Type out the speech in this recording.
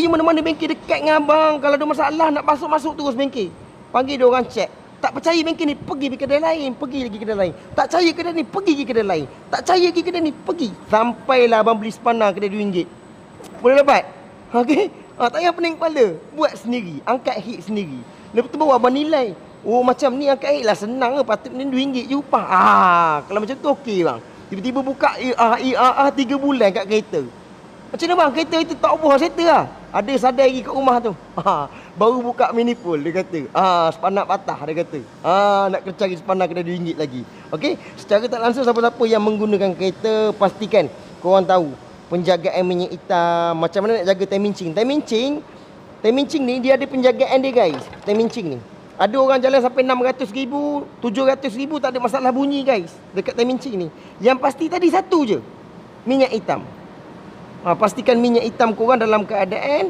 mana-mana bengkel dekat dengan abang. Kalau ada masalah nak masuk terus bengkel. Panggil dia orang check. Tak percaya bengkel ni, pergi kedai lain. Pergi lagi kedai lain. Tak percaya kedai ni, pergi kedai lain. Tak percaya kedai ni, pergi. Sampailah abang beli spanner kedai RM2. Boleh dapat? Okey? Tak payah pening kepala. Buat sendiri. Angkat heat sendiri. Lepas tu baru abang nilai. Oh macam ni angkat heat lah senang ke. Patut ni RM2 je upah. Kalau macam tu okey bang. Tiba-tiba buka IAA 3 bulan kat kereta. Macam mana bang? Kereta itu tak ubah settle lah. Ada sadai lagi kat rumah tu. Baru buka manifold dia kata. Sepanak patah dia kata. Nak kena cari sepanak kena RM2 lagi. Okey? Secara tak langsung siapa-siapa yang menggunakan kereta pastikan korang tahu penjagaan minyak hitam, macam mana nak jaga tamincing. Tamincing ni dia ada penjagaan dia guys. Tamincing ni. Ada orang jalan sampai 600,000, 700,000 tak ada masalah bunyi guys. Dekat tamincing ni. Yang pasti tadi satu je. Minyak hitam. Pastikan minyak hitam korang dalam keadaan